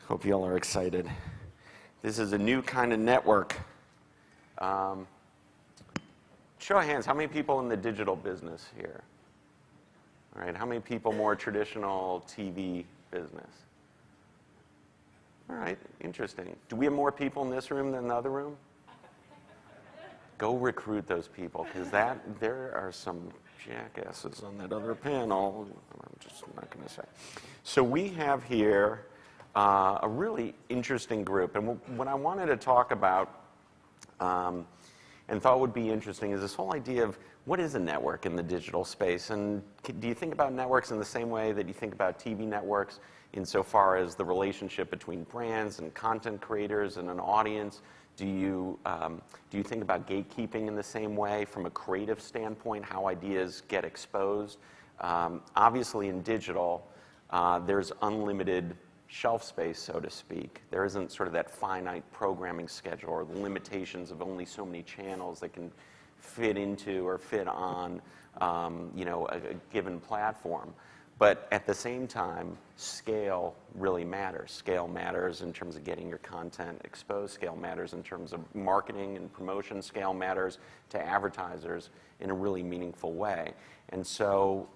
Hope you all are excited. This is a new kind of network. Show of hands, how many people in the digital business here? All right, how many people more traditional TV business? All right, interesting. Do we have more people in this room than the other room? Go recruit those people, because there are some jackasses on that other panel. I'm just not going to say. So we have here a really interesting group, and what I wanted to talk about and thought would be interesting is this whole idea of what is a network in the digital space, and do you think about networks in the same way that you think about TV networks insofar as the relationship between brands and content creators and an audience? Do you think about gatekeeping in the same way from a creative standpoint, how ideas get exposed? Obviously in digital, there's unlimited shelf space, so to speak. There isn't sort of that finite programming schedule or the limitations of only so many channels that can fit into or fit on a given platform. But at the same time, scale really matters. Scale matters in terms of getting your content exposed. Scale matters in terms of marketing and promotion. Scale matters to advertisers in a really meaningful way. And so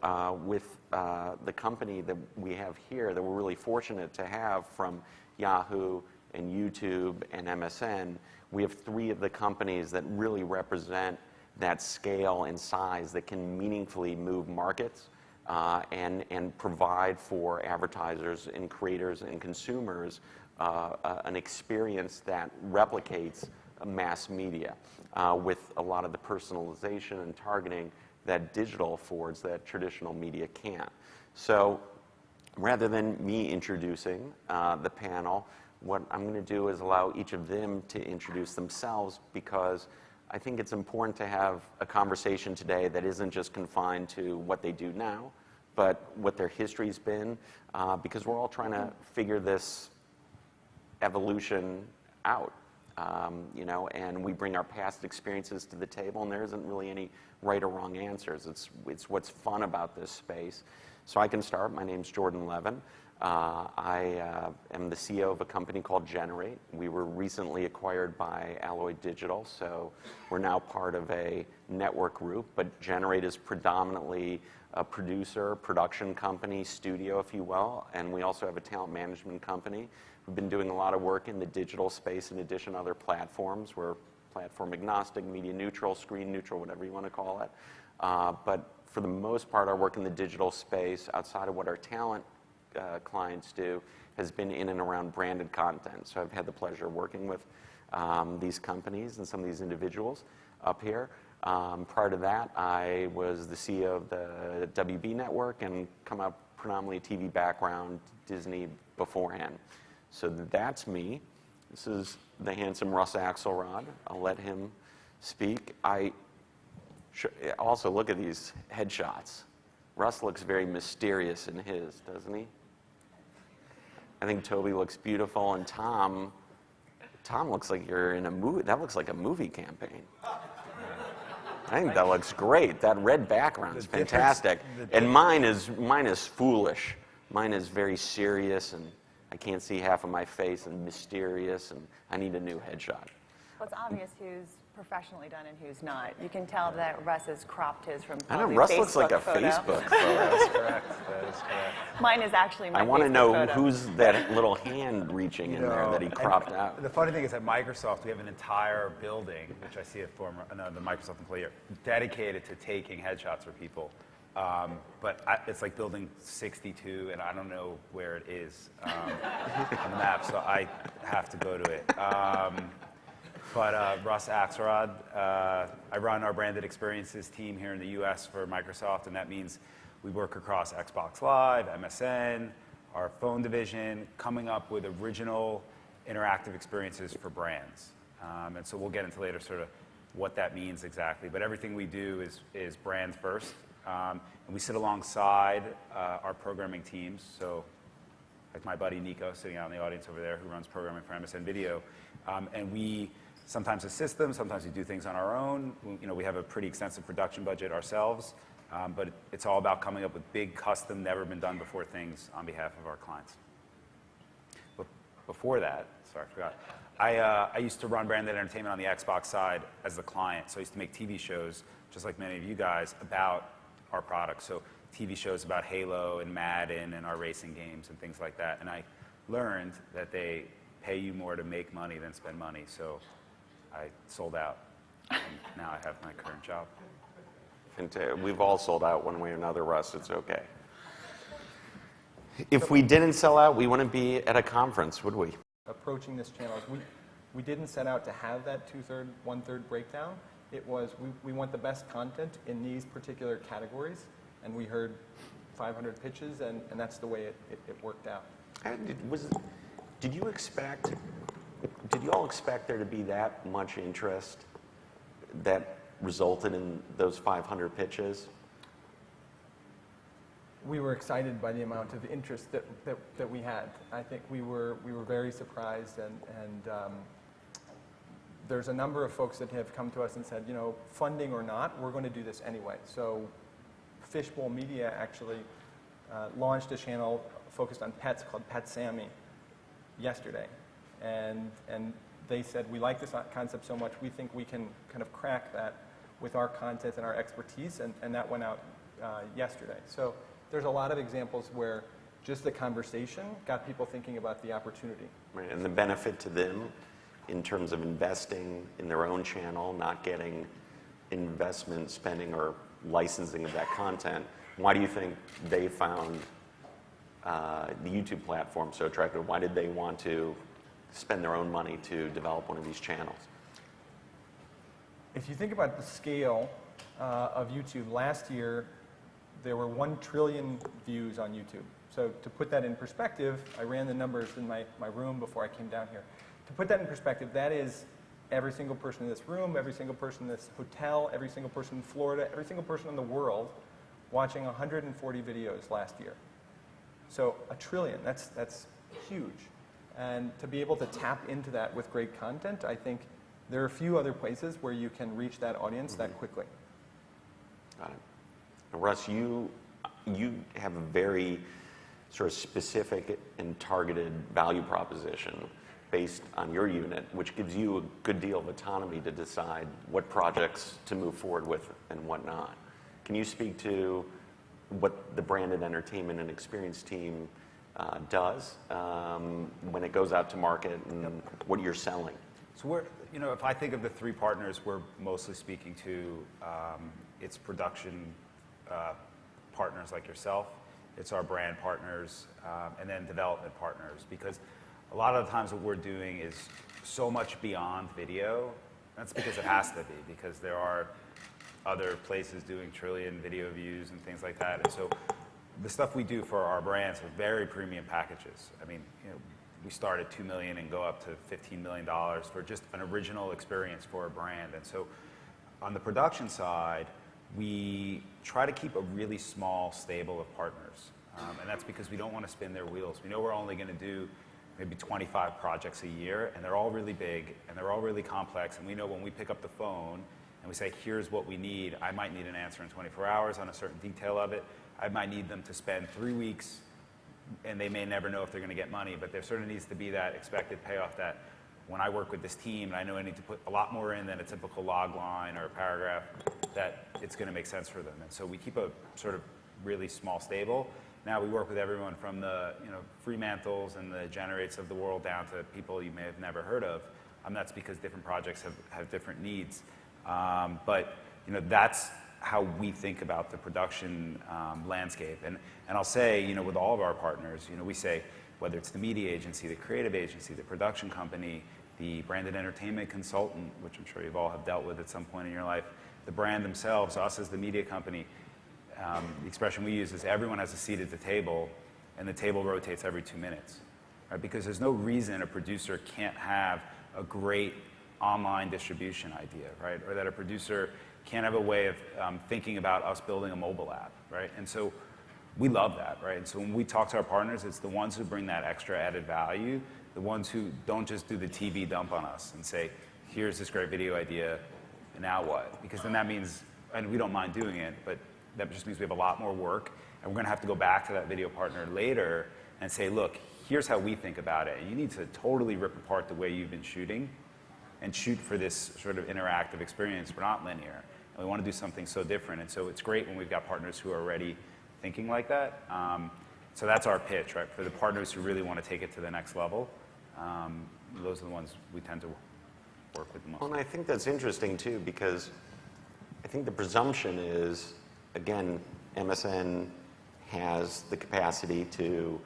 with the company that we have here that we're really fortunate to have from Yahoo and YouTube and MSN, we have three of the companies that really represent that scale and size that can meaningfully move markets and provide for advertisers and creators and consumers an experience that replicates mass media with a lot of the personalization and targeting that digital affords that traditional media can't. So rather than me introducing the panel, what I'm going to do is allow each of them to introduce themselves, because I think it's important to have a conversation today that isn't just confined to what they do now, but what their history's been, because we're all trying to figure this evolution out, and we bring our past experiences to the table, and there isn't really any right or wrong answers. It's what's fun about this space. So I can start. My name's Jordan Levin. I am the CEO of a company called Generate. We were recently acquired by Alloy Digital, so we're now part of a network group, but Generate is predominantly a production company, studio, if you will, and we also have a talent management company. We've been doing a lot of work in the digital space in addition to other platforms. We're platform agnostic, media neutral, screen neutral, whatever you want to call it. But for the most part, our work in the digital space, outside of what our talent clients do, has been in and around branded content. So I've had the pleasure of working with these companies and some of these individuals up here. Prior to that, I was the CEO of the WB network and come up predominantly TV background, Disney beforehand. So that's me. This is the handsome Russ Axelrod. I'll let him speak. Also, look at these headshots. Russ looks very mysterious in his, doesn't he? I think Toby looks beautiful, and Tom looks like you're in a movie. That looks like a movie campaign. I think that looks great. That red background is fantastic. And mine is foolish. Mine is very serious, and I can't see half of my face, and mysterious, and I need a new headshot. Well, it's obvious who's professionally done and who's not. You can tell that Russ has cropped his from I know, probably Russ Facebook looks like a photo. Facebook photo. That's correct. That is correct. Mine is actually my I want to Facebook know photo. who's that little hand reaching in there that he cropped out. The funny thing is at Microsoft, we have an entire building, which I see the Microsoft employee here, dedicated to taking headshots for people. But it's like building 62, and I don't know where it is on the map, so I have to go to it. But Russ Axelrod, I run our branded experiences team here in the US for Microsoft, and that means we work across Xbox Live, MSN, our phone division, coming up with original interactive experiences for brands. And so we'll get into later sort of what that means exactly. But everything we do is brand first. And we sit alongside our programming teams. So like my buddy Nico sitting out in the audience over there who runs programming for MSN Video. And we sometimes assist them, sometimes we do things on our own. We have a pretty extensive production budget ourselves. But it's all about coming up with big, custom, never been done before things on behalf of our clients. But before that, sorry, I forgot. I used to run branded entertainment on the Xbox side as the client. So I used to make TV shows, just like many of you guys, about our products. So TV shows about Halo and Madden and our racing games and things like that. And I learned that they pay you more to make money than spend money. So I sold out. And now I have my current job. And we've all sold out one way or another, Russ. It's okay. If we didn't sell out, we wouldn't be at a conference, would we? Approaching this channel, we didn't set out to have that 2/3, 1/3 breakdown. It was, we want the best content in these particular categories, and we heard 500 pitches, and that's the way it worked out. Did you all expect there to be that much interest that resulted in those 500 pitches? We were excited by the amount of interest that we had. I think we were very surprised, and there's a number of folks that have come to us and said, you know, funding or not, we're going to do this anyway. So Fishbowl Media actually launched a channel focused on pets called Pet Sammy yesterday, and they said, we like this concept so much, we think we can kind of crack that with our content and our expertise, and that went out yesterday. So there's a lot of examples where just the conversation got people thinking about the opportunity. Right, and the benefit to them in terms of investing in their own channel, not getting investment spending or licensing of that content. Why do you think they found the YouTube platform so attractive? Why did they want to spend their own money to develop one of these channels? If you think about the scale of YouTube, last year there were 1 trillion views on YouTube. So to put that in perspective, I ran the numbers in my room before I came down here. To put that in perspective, that is every single person in this room, every single person in this hotel, every single person in Florida, every single person in the world watching 140 videos last year. So 1 trillion, that's huge. And to be able to tap into that with great content, I think there are a few other places where you can reach that audience that quickly. Got it. Now, Russ, you have a very sort of specific and targeted value proposition based on your unit, which gives you a good deal of autonomy to decide what projects to move forward with and what not. Can you speak to what the branded entertainment and experience team does when it goes out to market and what you're selling? So we're, you know, if I think of the 3 partners we're mostly speaking to, it's production partners like yourself, it's our brand partners, and then development partners. Because a lot of the times what we're doing is so much beyond video. That's because it has to be, because there are other places doing trillion video views and things like that. And so the stuff we do for our brands are very premium packages. I mean, you know, we start at $2 million and go up to $15 million for just an original experience for a brand. And so on the production side, we try to keep a really small stable of partners. And that's because we don't want to spin their wheels. We know we're only going to do maybe 25 projects a year, and they're all really big, and they're all really complex, and we know when we pick up the phone and we say, here's what we need, I might need an answer in 24 hours on a certain detail of it. I might need them to spend 3 weeks, and they may never know if they're going to get money, but there sort of needs to be that expected payoff that when I work with this team, and I know I need to put a lot more in than a typical log line or a paragraph, that it's going to make sense for them. And so we keep a sort of really small stable. Now we work with everyone from the Fremantles and the Generates of the world down to people you may have never heard of. That's because different projects have different needs. But that's how we think about the production landscape. And I'll say, with all of our partners, we say, whether it's the media agency, the creative agency, the production company, the branded entertainment consultant, which I'm sure you've all have dealt with at some point in your life, the brand themselves, us as the media company, the expression we use is everyone has a seat at the table, and the table rotates every 2 minutes, right? Because there's no reason a producer can't have a great online distribution idea, right? Or that a producer can't have a way of thinking about us building a mobile app, right? And so we love that, right? And so when we talk to our partners, it's the ones who bring that extra added value, the ones who don't just do the TV dump on us and say, here's this great video idea, and now what? Because then that means, and we don't mind doing it, but that just means we have a lot more work, and we're going to have to go back to that video partner later and say, look, here's how we think about it. And you need to totally rip apart the way you've been shooting and shoot for this sort of interactive experience. We're not linear. And we want to do something so different. And so it's great when we've got partners who are already thinking like that. So that's our pitch, right? For the partners who really want to take it to the next level, those are the ones we tend to work with the most. Well, and I think that's interesting too, because I think the presumption is, again, MSN has the capacity to,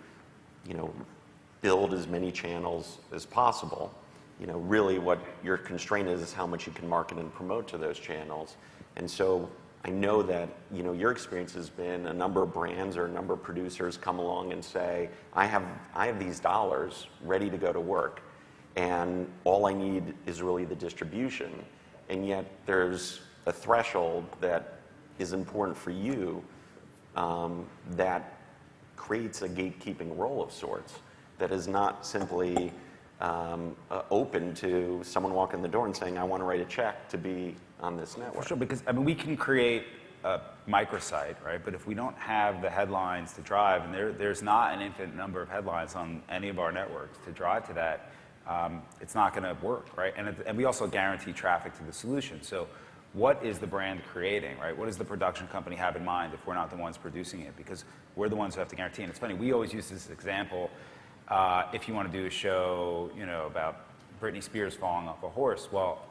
build as many channels as possible. Really what your constraint is how much you can market and promote to those channels. And so I know that, your experience has been a number of brands or a number of producers come along and say, I have these dollars ready to go to work, and all I need is really the distribution. And yet there's a threshold that is important for you that creates a gatekeeping role of sorts that is not simply open to someone walking in the door and saying, I want to write a check to be on this network. For sure, because we can create a microsite, right? But if we don't have the headlines to drive, and there's not an infinite number of headlines on any of our networks to drive to that, it's not going to work, right? And we also guarantee traffic to the solution. So what is the brand creating, right? What does the production company have in mind if we're not the ones producing it? Because we're the ones who have to guarantee. And it's funny, we always use this example. If you want to do a show, about Britney Spears falling off a horse, well,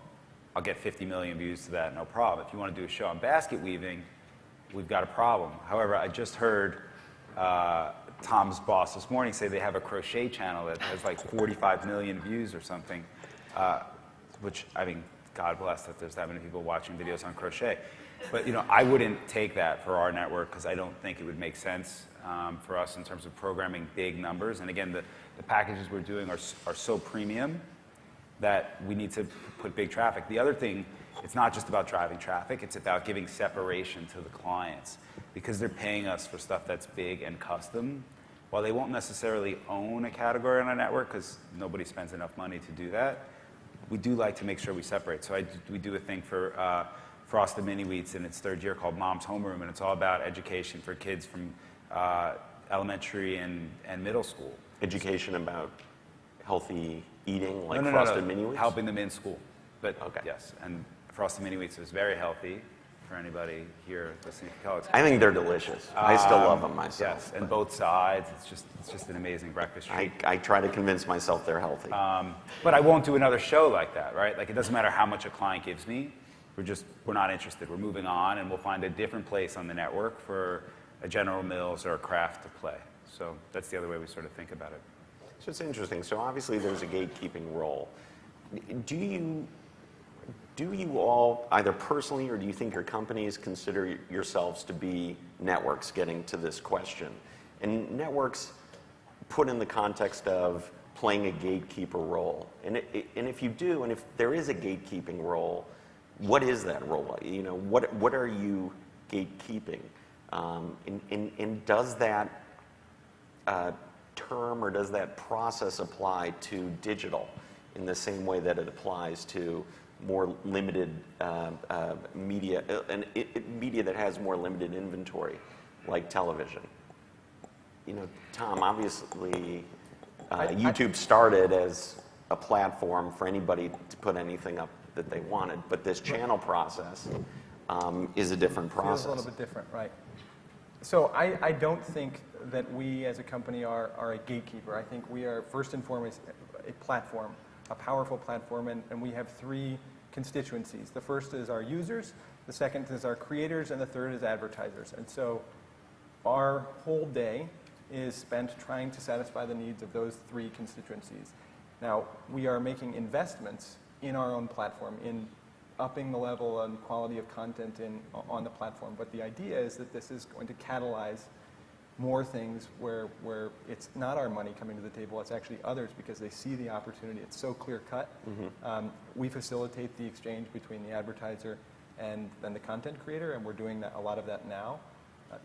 I'll get 50 million views to that, no problem. If you want to do a show on basket weaving, we've got a problem. However, I just heard Tom's boss this morning say they have a crochet channel that has like 45 million views or something, which, God bless that there's that many people watching videos on crochet. But, I wouldn't take that for our network because I don't think it would make sense for us in terms of programming big numbers. And again, the packages we're doing are so premium that we need to put big traffic. The other thing, it's not just about driving traffic, it's about giving separation to the clients because they're paying us for stuff that's big and custom. While they won't necessarily own a category on our network because nobody spends enough money to do that, we do like to make sure we separate. So we do a thing for Frosted Mini Wheats in its third year called Mom's Homeroom, and it's all about education for kids from elementary and middle school. Education about healthy eating, like No, Frosted Mini Wheats? helping them in school. But Okay. yes, and Frosted Mini Wheats is very healthy for anybody here listening to Kellogg's. I think they're delicious. I still love them myself. Yes, and both sides. It's just an amazing breakfast treat. I try to convince myself they're healthy. But I won't do another show like that, right? Like it doesn't matter how much a client gives me. We're not interested. We're moving on, and we'll find a different place on the network for a General Mills or a Kraft to play. So that's the other way we sort of think about it. So it's interesting. So obviously there's a gatekeeping role. Do you all, either personally or do you think your companies consider yourselves to be networks, getting to this question? And networks put in the context of playing a gatekeeper role. And if you do, and if there is a gatekeeping role, what is that role? What are you gatekeeping? And does that term or does that process apply to digital in the same way that it applies to more limited media, media that has more limited inventory, like television? Tom, obviously, YouTube started as a platform for anybody to put anything up that they wanted, but this channel process is a different process. Feels a little bit different, right? So I don't think that we as a company are a gatekeeper. I think we are first and foremost a platform, a powerful platform, and we have three constituencies. The first is our users, the second is our creators, and the third is advertisers. And so our whole day is spent trying to satisfy the needs of those three constituencies. Now, we are making investments in our own platform, in upping the level and quality of content on the platform. But the idea is that this is going to catalyze more things where it's not our money coming to the table, it's actually others because they see the opportunity. It's so clear cut. Mm-hmm. We facilitate the exchange between the advertiser and then the content creator, and we're doing a lot of that now.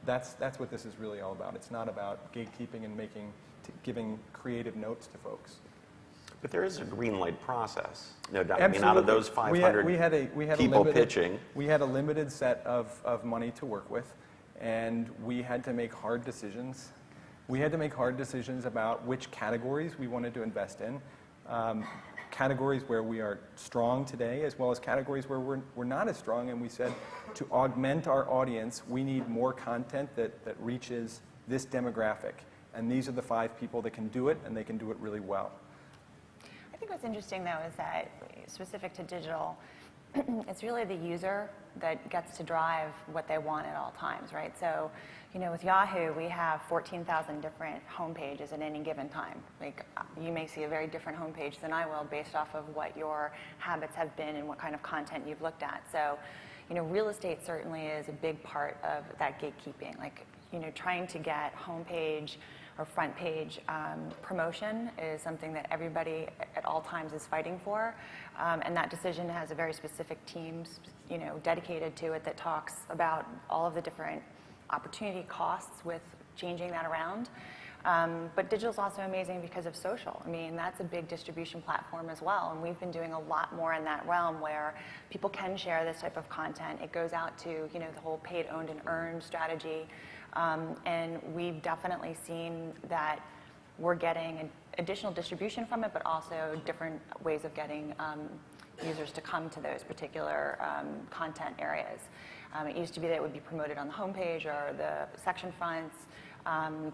That's what this is really all about. It's not about gatekeeping and giving creative notes to folks. But there is a green light process, no doubt. Absolutely. I mean, out of those 500 people pitching. We had a limited set of money to work with, and we had to make hard decisions We had to make hard decisions about which categories we wanted to invest in, categories where we are strong today, as well as categories where we're not as strong, and we said to augment our audience, we need more content that reaches this demographic. And these are the 5 people that can do it, and they can do it really well. I think what's interesting, though, is that specific to digital, it's really the user that gets to drive what they want at all times, right? So, with Yahoo, we have 14,000 different homepages at any given time. Like, you may see a very different homepage than I will based off of what your habits have been and what kind of content you've looked at. So, real estate certainly is a big part of that gatekeeping. Like, trying to get homepage or front page promotion is something that everybody at all times is fighting for. And that decision has a very specific team, dedicated to it that talks about all of the different opportunity costs with changing that around. But digital is also amazing because of social. I mean, that's a big distribution platform as well. And we've been doing a lot more in that realm where people can share this type of content. It goes out to, the whole paid, owned, and earned strategy. And we've definitely seen that we're getting additional distribution from it, but also different ways of getting users to come to those particular content areas. It used to be that it would be promoted on the homepage or the section fronts,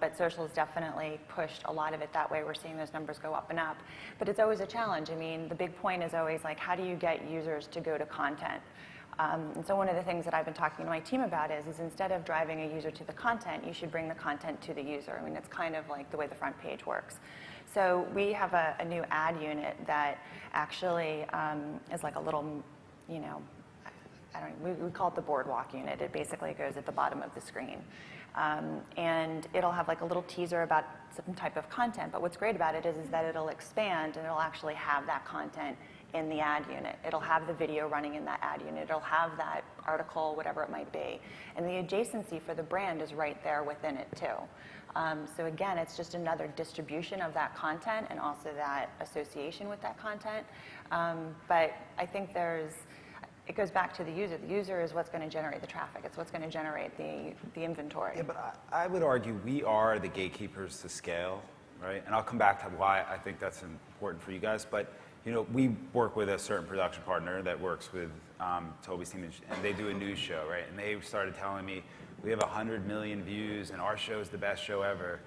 but social has definitely pushed a lot of it that way. We're seeing those numbers go up and up. But it's always a challenge. I mean, the big point is always like, how do you get users to go to content? And so one of the things that I've been talking to my team about is instead of driving a user to the content, you should bring the content to the user. I mean, it's kind of like the way the front page works. So we have a new ad unit that actually is like a little, we call it the boardwalk unit. It basically goes at the bottom of the screen. And it'll have like a little teaser about some type of content. But what's great about it is that it'll expand and it'll actually have that content in the ad unit. It'll have the video running in that ad unit. It'll have that article, whatever it might be. And the adjacency for the brand is right there within it too. So again, it's just another distribution of that content and also that association with that content. But I think it goes back to the user. The user is what's going to generate the traffic. It's what's going to generate the inventory. Yeah, but I would argue we are the gatekeepers to scale, right? And I'll come back to why I think that's important for you guys. But we work with a certain production partner that works with Toby's team, and they do a news show, right? And they started telling me, we have 100 million views, and our show is the best show ever.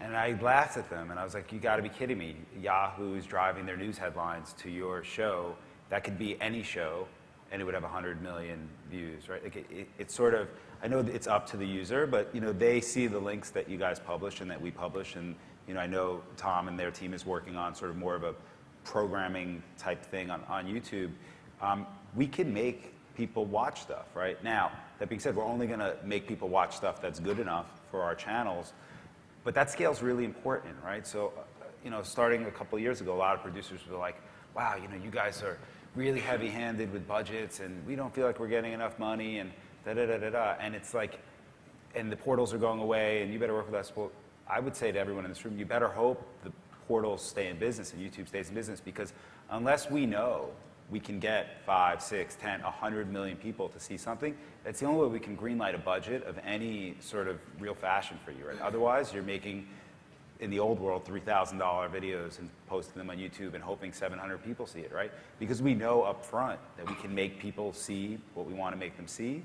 And I laughed at them, and I was like, you got to be kidding me. Yahoo is driving their news headlines to your show. That could be any show, and it would have 100 million views, right? Like it's sort of, I know it's up to the user, but they see the links that you guys publish and that we publish, and I know Tom and their team is working on sort of more of a programming type thing on YouTube. We can make people watch stuff, right? Now, that being said, we're only going to make people watch stuff that's good enough for our channels, but that scale is really important, right? So, starting a couple of years ago, a lot of producers were like, wow, you guys are really heavy-handed with budgets, and we don't feel like we're getting enough money, and da-da-da-da-da. And it's like, and the portals are going away, and you better work with us. Well, I would say to everyone in this room, you better hope the portals stay in business and YouTube stays in business, because unless we know we can get 5, 6, 10, 100 million people to see something, that's the only way we can greenlight a budget of any sort of real fashion for you, right? Otherwise, you're making, in the old world, $3,000 videos and posting them on YouTube and hoping 700 people see it, right? Because we know up front that we can make people see what we want to make them see,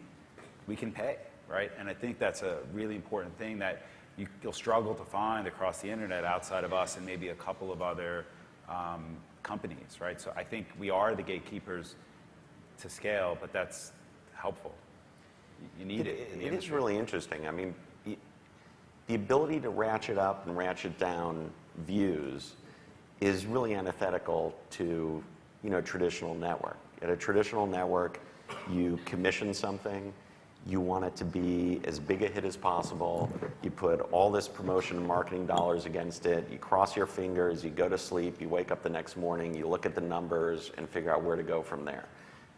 we can pay, right? And I think that's a really important thing that you'll struggle to find across the internet outside of us and maybe a couple of other companies, right? So I think we are the gatekeepers to scale, but that's helpful. You need it. It is really interesting. I mean, the ability to ratchet up and ratchet down views is really antithetical to, traditional network. At a traditional network, you commission something, you want it to be as big a hit as possible. You put all this promotion and marketing dollars against it. You cross your fingers, you go to sleep, you wake up the next morning, you look at the numbers and figure out where to go from there.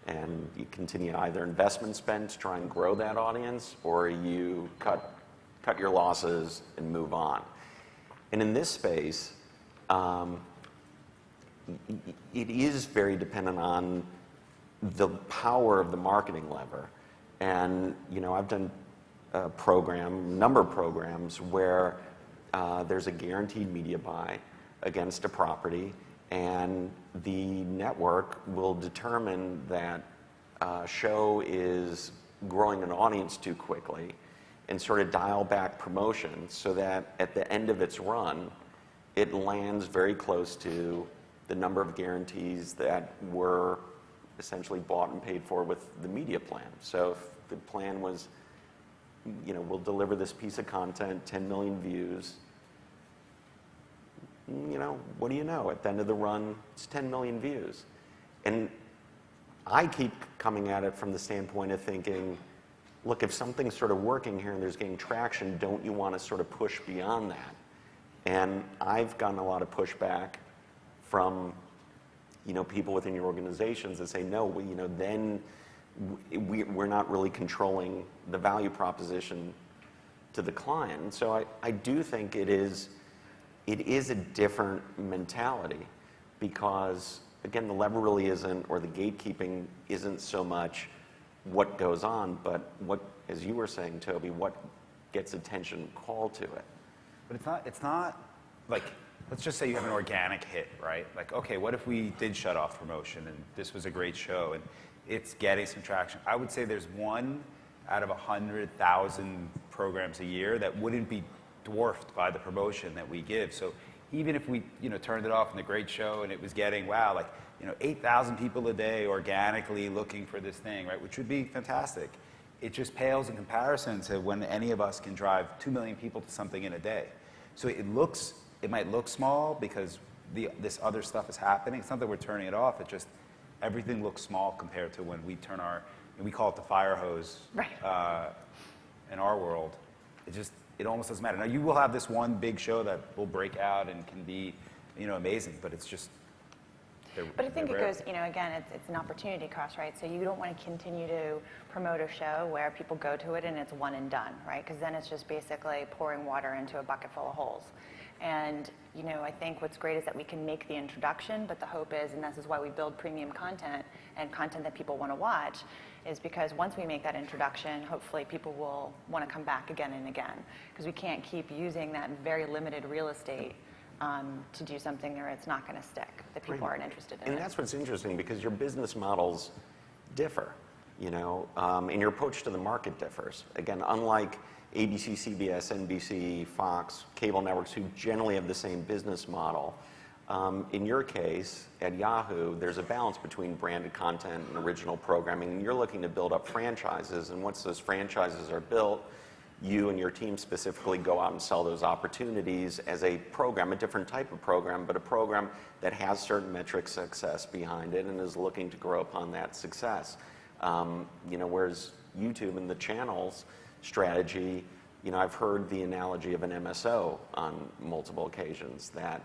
And you continue either investment spend to try and grow that audience, or you cut your losses and move on. And in this space, it is very dependent on the power of the marketing lever. And, I've done a number of programs where there's a guaranteed media buy against a property, and the network will determine that show is growing an audience too quickly and sort of dial back promotion so that at the end of its run, it lands very close to the number of guarantees that were essentially bought and paid for with the media plan. So if the plan was, we'll deliver this piece of content, 10 million views, what do you know? At the end of the run, it's 10 million views. And I keep coming at it from the standpoint of thinking, look, if something's sort of working here and there's getting traction, don't you want to sort of push beyond that? And I've gotten a lot of pushback from, people within your organizations that say, no, then we're not really controlling the value proposition to the client. And so I do think it is a different mentality because, again, the lever really isn't, or the gatekeeping isn't so much what goes on, but what, as you were saying, Toby, what gets attention called to it. But it's not like, let's just say you have an organic hit, right? Like, okay, what if we did shut off promotion and this was a great show and it's getting some traction? I would say there's 1 out of 100,000 programs a year that wouldn't be dwarfed by the promotion that we give. So even if we, turned it off in the great show and it was getting, 8,000 people a day organically looking for this thing, right? Which would be fantastic. It just pales in comparison to when any of us can drive 2 million people to something in a day. So it might look small because this other stuff is happening. It's not that we're turning it off. It just, everything looks small compared to when we turn we call it the fire hose in our world. It almost doesn't matter. Now, you will have this one big show that will break out and can be, amazing, but it's just, But I think it goes, again, it's an opportunity cost, right? So you don't want to continue to promote a show where people go to it and it's one and done, right? Because then it's just basically pouring water into a bucket full of holes. And, I think what's great is that we can make the introduction, but the hope is, and this is why we build premium content and content that people want to watch, is because once we make that introduction, hopefully people will want to come back again and again. Because we can't keep using that very limited real estate to do something where it's not going to stick, that people aren't interested in. And that's what's interesting because your business models differ, and your approach to the market differs. Again, unlike ABC, CBS, NBC, Fox, cable networks who generally have the same business model, in your case, at Yahoo, there's a balance between branded content and original programming, and you're looking to build up franchises, and once those franchises are built, you and your team specifically go out and sell those opportunities as a program, a different type of program, but a program that has certain metric success behind it and is looking to grow upon that success. Whereas YouTube and the channels strategy, I've heard the analogy of an MSO on multiple occasions that,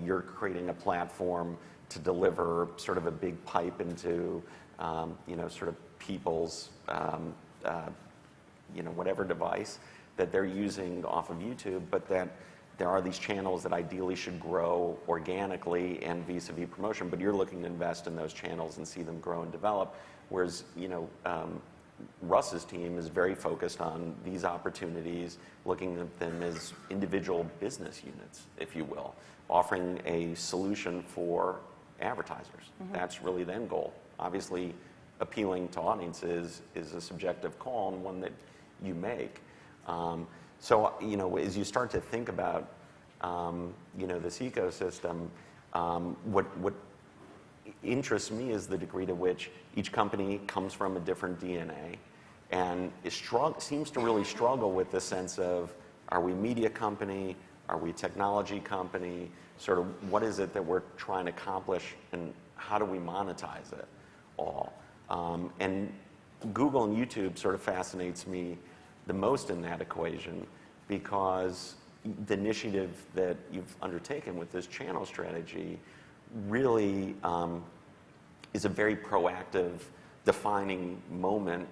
you're creating a platform to deliver sort of a big pipe into, sort of people's, whatever device that they're using off of YouTube, but that there are these channels that ideally should grow organically and vis-a-vis promotion, but you're looking to invest in those channels and see them grow and develop, whereas, Russ's team is very focused on these opportunities, looking at them as individual business units, if you will, offering a solution for advertisers. Mm-hmm. That's really the end goal. Obviously, appealing to audiences is a subjective call and one that you make. So, as you start to think about, this ecosystem, what interests me is the degree to which each company comes from a different DNA and seems to really struggle with the sense of, are we a media company? Are we a technology company? Sort of what is it that we're trying to accomplish and how do we monetize it all? And Google and YouTube sort of fascinates me the most in that equation because the initiative that you've undertaken with this channel strategy really is a very proactive, defining moment,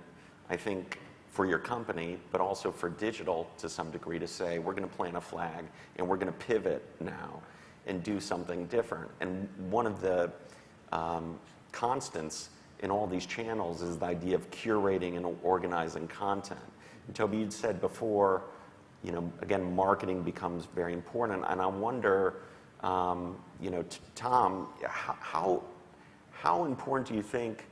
I think, for your company, but also for digital to some degree to say, we're going to plant a flag and we're going to pivot now and do something different. And one of the constants in all these channels is the idea of curating and organizing content. And Toby, you'd said before, again, marketing becomes very important. And I wonder, Tom, how important do you think,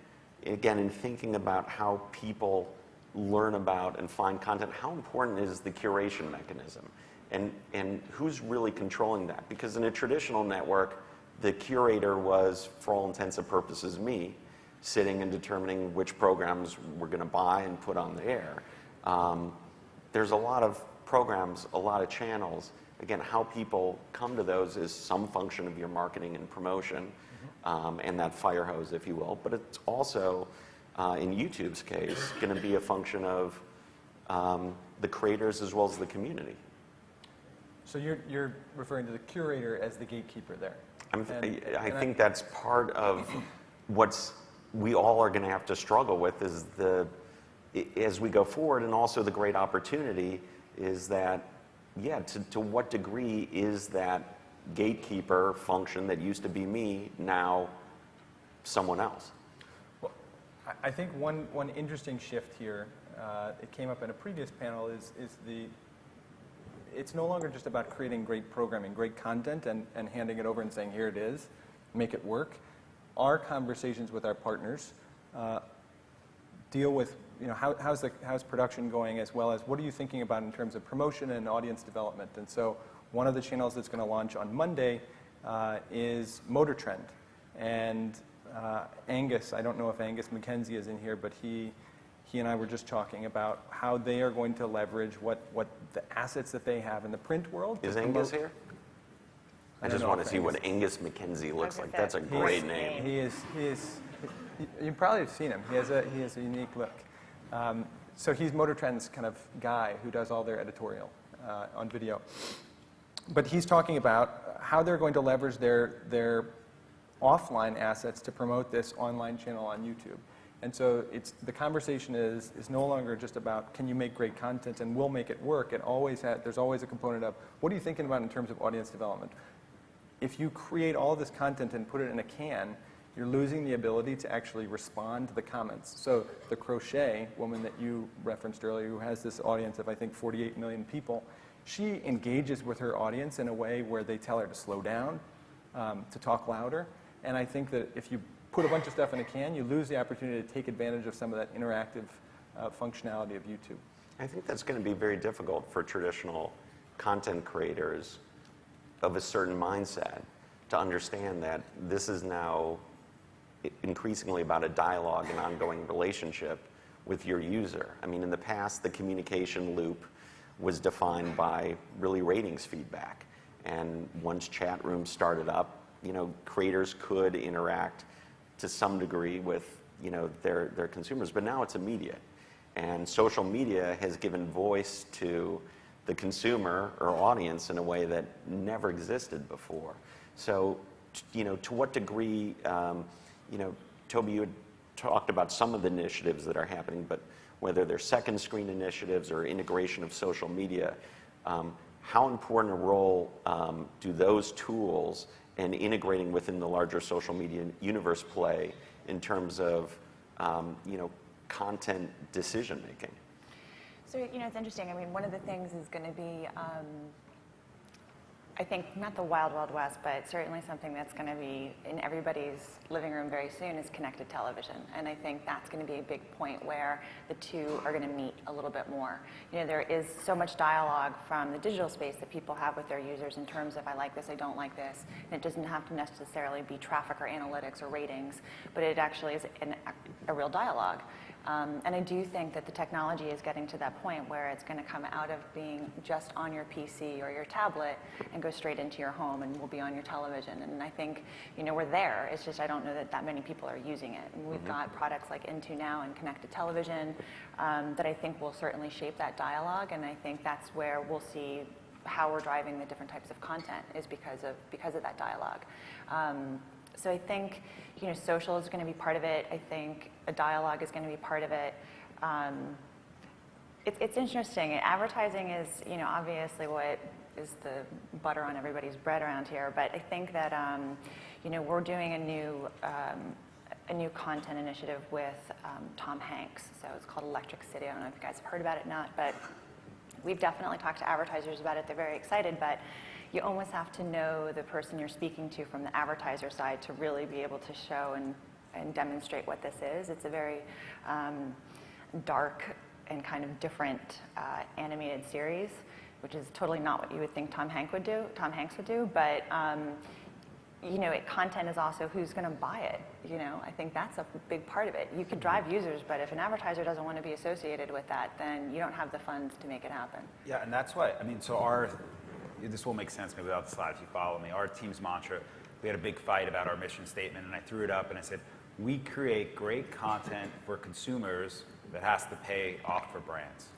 again, in thinking about how people learn about and find content, how important is the curation mechanism? And who's really controlling that? Because in a traditional network, the curator was, for all intents and purposes, me, sitting and determining which programs we're going to buy and put on the air. There's a lot of programs, a lot of channels. Again, how people come to those is some function of your marketing and promotion, and that fire hose, if you will. But it's also, in YouTube's case, going to be a function of the creators as well as the community. So you're referring to the curator as the gatekeeper there. I think that's part of what's we all are going to have to struggle with is as we go forward, and also the great opportunity is that, to what degree is that gatekeeper function that used to be me now someone else? Well, I think one interesting shift here, it came up in a previous panel, is it's no longer just about creating great programming, great content, and handing it over and saying, here it is, make it work. Our conversations with our partners deal with, how's production going, as well as what are you thinking about in terms of promotion and audience development. And so one of the channels that's going to launch on Monday is Motor Trend. And Angus, I don't know if Angus McKenzie is in here, but he and I were just talking about how they are going to leverage what the assets that they have in the print world. Is Angus here? I just want to see what Angus McKenzie looks like. That's a great name. He is. You probably have seen him. He has a unique look. So he's Motor Trend's kind of guy who does all their editorial on video. But he's talking about how they're going to leverage their offline assets to promote this online channel on YouTube. And so the conversation is no longer just about, can you make great content and we'll make it work. There's always a component of, what are you thinking about in terms of audience development? If you create all this content and put it in a can, you're losing the ability to actually respond to the comments. So the crochet woman that you referenced earlier, who has this audience of, I think, 48 million people, she engages with her audience in a way where they tell her to slow down, to talk louder. And I think that if you put a bunch of stuff in a can, you lose the opportunity to take advantage of some of that interactive functionality of YouTube. I think that's going to be very difficult for traditional content creators of a certain mindset to understand that this is now increasingly about a dialogue and ongoing relationship with your user. I mean, in the past, the communication loop was defined by really ratings feedback. And once chat rooms started up, creators could interact to some degree with their consumers, but now it's immediate. And social media has given voice to the consumer or audience in a way that never existed before. So, to what degree, Toby, you had talked about some of the initiatives that are happening, but whether they're second screen initiatives or integration of social media, how important a role do those tools and integrating within the larger social media universe play in terms of, content decision making? So, it's interesting. I mean, one of the things is going to be, I think, not the wild, wild west, but certainly something that's going to be in everybody's living room very soon is connected television. And I think that's going to be a big point where the two are going to meet a little bit more. There is so much dialogue from the digital space that people have with their users in terms of, I like this, I don't like this. And it doesn't have to necessarily be traffic or analytics or ratings, but it actually is a real dialogue. And I do think that the technology is getting to that point where it's going to come out of being just on your PC or your tablet and go straight into your home and will be on your television. And I think, we're there. It's just I don't know that many people are using it. And we've got products like Into Now and connected television that I think will certainly shape that dialogue. And I think that's where we'll see how we're driving the different types of content is because of that dialogue. So I think, social is going to be part of it. I think a dialogue is going to be part of it. It's interesting. Advertising is, obviously what is the butter on everybody's bread around here. But I think that, we're doing a new content initiative with Tom Hanks. So it's called Electric City. I don't know if you guys have heard about it or not, but we've definitely talked to advertisers about it. They're very excited, but you almost have to know the person you're speaking to from the advertiser side to really be able to show and demonstrate what this is. It's a very dark and kind of different animated series, which is totally not what you would think Tom Hanks would do. But you know, content is also who's going to buy it. You know, I think that's a big part of it. You could drive users, but if an advertiser doesn't want to be associated with that, then you don't have the funds to make it happen. Yeah, and that's why, I mean, so this will make sense maybe without the slides if you follow me. Our team's mantra, we had a big fight about our mission statement, and I threw it up and I said, we create great content for consumers that has to pay off for brands.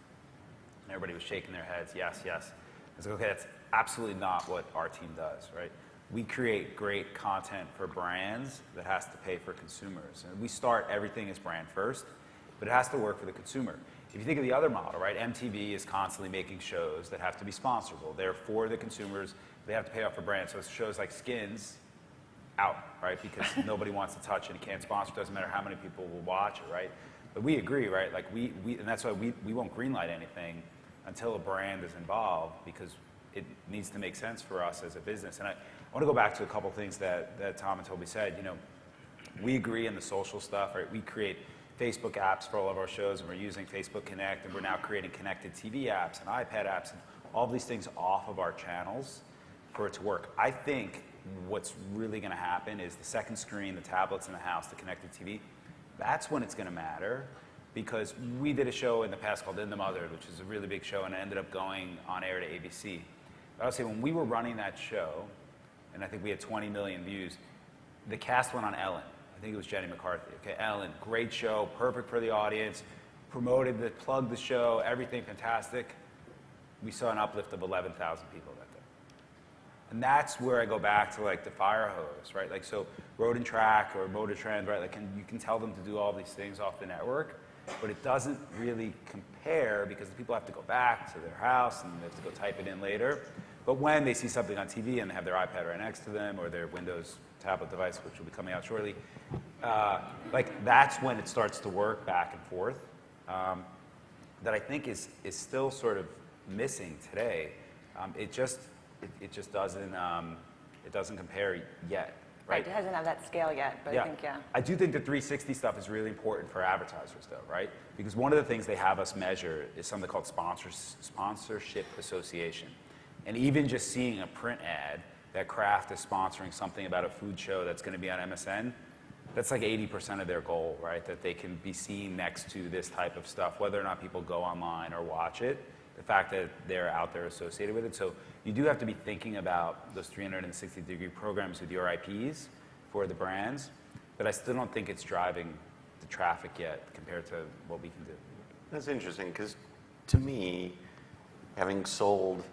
And everybody was shaking their heads, yes, yes. I was like, okay, that's absolutely not what our team does, right? We create great content for brands that has to pay for consumers. And we start everything as brand first, but it has to work for the consumer. If you think of the other model, right, MTV is constantly making shows that have to be sponsorable. They're for the consumers. They have to pay off for brands. So shows like Skins, out, right, because nobody wants to touch it. It can't sponsor. It doesn't matter how many people will watch it, right? But we agree, right? Like and that's why we won't greenlight anything until a brand is involved, because it needs to make sense for us as a business. And I want to go back to a couple things that Tom and Toby said. You know, we agree in the social stuff, right? We create Facebook apps for all of our shows, and we're using Facebook Connect, and we're now creating connected TV apps and iPad apps and all of these things off of our channels for it to work. I think what's really going to happen is the second screen, the tablets in the house, the connected TV, that's when it's going to matter, because we did a show in the past called In the Mother, which is a really big show, and it ended up going on air to ABC. But I would say when we were running that show, and I think we had 20 million views, the cast went on Ellen. I think it was Jenny McCarthy. Okay, Ellen, great show, perfect for the audience, plugged the show, everything fantastic. We saw an uplift of 11,000 people that day. And that's where I go back to like the fire hose, right? Like, so Road and Track or Motor Trend, right? Like, you can tell them to do all these things off the network, but it doesn't really compare because the people have to go back to their house and they have to go type it in later. But when they see something on TV and they have their iPad right next to them or their Windows tablet device, which will be coming out shortly, like that's when it starts to work back and forth. That I think is still sort of missing today. It just doesn't compare yet. Right? It hasn't had that scale yet, but Yeah. I think, yeah. I do think the 360 stuff is really important for advertisers, though, right? Because one of the things they have us measure is something called sponsorship association. And even just seeing a print ad that Kraft is sponsoring something about a food show that's going to be on MSN, that's like 80% of their goal, right? That they can be seen next to this type of stuff, whether or not people go online or watch it, the fact that they're out there associated with it. So you do have to be thinking about those 360-degree programs with your IPs for the brands, but I still don't think it's driving the traffic yet compared to what we can do. That's interesting, because to me, having sold,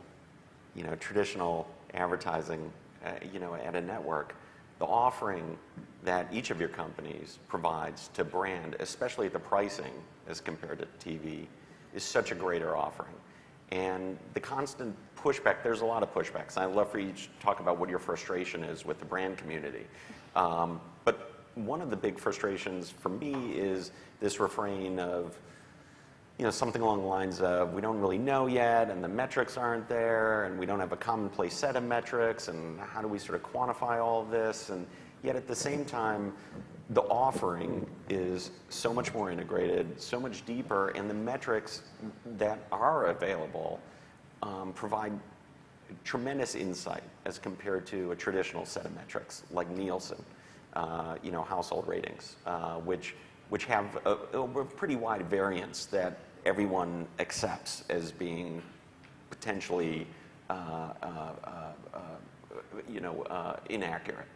traditional advertising, at a network, the offering that each of your companies provides to brand, especially the pricing as compared to TV, is such a greater offering. And the constant pushback, there's a lot of pushbacks. I'd love for you to talk about what your frustration is with the brand community. But one of the big frustrations for me is this refrain of, something along the lines of, we don't really know yet, and the metrics aren't there, and we don't have a commonplace set of metrics, and how do we sort of quantify all of this? And yet at the same time, the offering is so much more integrated, so much deeper, and the metrics that are available provide tremendous insight as compared to a traditional set of metrics like Nielsen, household ratings, which have a pretty wide variance that everyone accepts as being potentially inaccurate.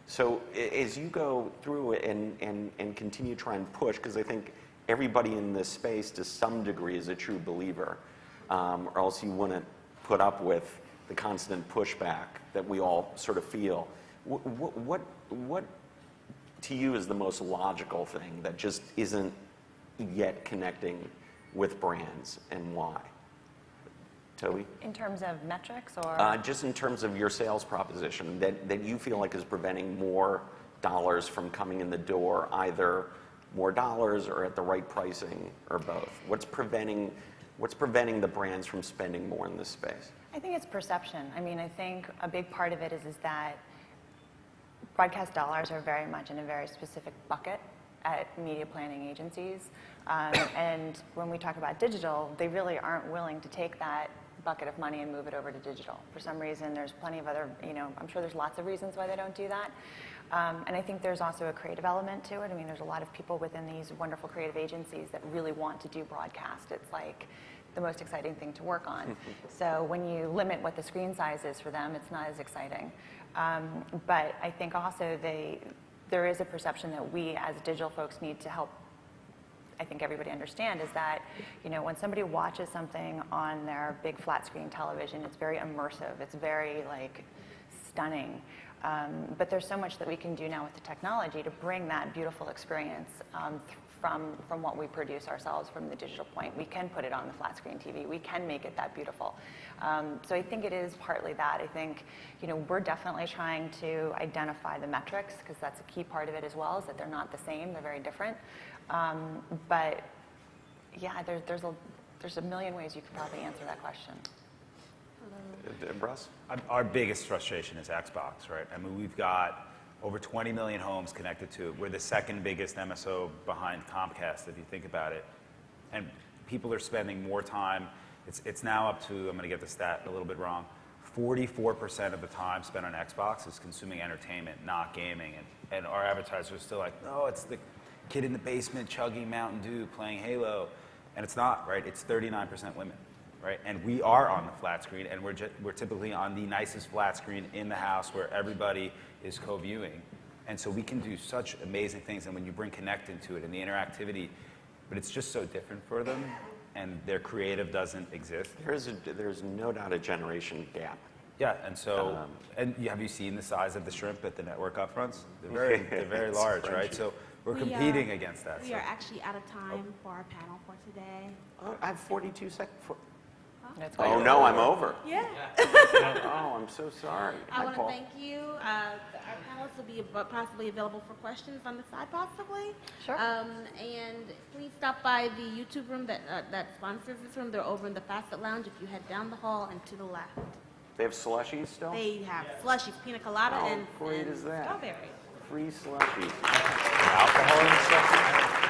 So as you go through it and continue to try and push, because I think everybody in this space to some degree is a true believer, or else you wouldn't put up with the constant pushback that we all sort of feel. What to you is the most logical thing that just isn't yet connecting with brands, and why? Toby? In terms of metrics or? Just in terms of your sales proposition that you feel like is preventing more dollars from coming in the door, either more dollars or at the right pricing or both. What's preventing What's preventing the brands from spending more in this space? I think it's perception. I mean, I think a big part of it is that broadcast dollars are very much in a very specific bucket at media planning agencies. And when we talk about digital, they really aren't willing to take that bucket of money and move it over to digital. For some reason, there's plenty of other, I'm sure there's lots of reasons why they don't do that. And I think there's also a creative element to it. I mean, there's a lot of people within these wonderful creative agencies that really want to do broadcast. It's like the most exciting thing to work on. So when you limit what the screen size is for them, it's not as exciting. But I think also there is a perception that we as digital folks need to help, I think everybody understand, is that, when somebody watches something on their big flat screen television, it's very immersive, it's very stunning. But there's so much that we can do now with the technology to bring that beautiful experience from what we produce ourselves from the digital point. We can put it on the flat screen TV. We can make it that beautiful. So I think it is partly that. I think, we're definitely trying to identify the metrics, because that's a key part of it as well, is that they're not the same, they're very different. But yeah, there's a million ways you could probably answer that question. Russ? Our biggest frustration is Xbox, right? I mean, we've got over 20 million homes connected to it. We're the second biggest MSO behind Comcast, if you think about it. And people are spending more time. It's now up to, I'm going to get the stat a little bit wrong, 44% of the time spent on Xbox is consuming entertainment, not gaming. And our advertisers are still like, no, it's the kid in the basement chugging Mountain Dew playing Halo. And it's not, right? It's 39% women. Right? And we are on the flat screen, and we're typically on the nicest flat screen in the house where everybody is co-viewing. And so we can do such amazing things, and when you bring Connect into it and the interactivity, but it's just so different for them, and their creative doesn't exist. There's no doubt a generation gap. Yeah, and so, have you seen the size of the shrimp at the network upfronts? They're very large, right? So we're competing against that. We are actually out of time for our panel for today. Oh, I have 42 seconds. That's Oh, no, I'm over. Yeah. Oh, I'm so sorry. I Hi, want to Paul. thank you. Our panelists will be possibly available for questions on the side, possibly. Sure. And please stop by the YouTube room that sponsors this room. They're over in the Facet Lounge. If you head down the hall and to the left, They have slushies still? they have slushies, pina colada, How and great is that? strawberry. Free slushies. Alcohol in the slushies?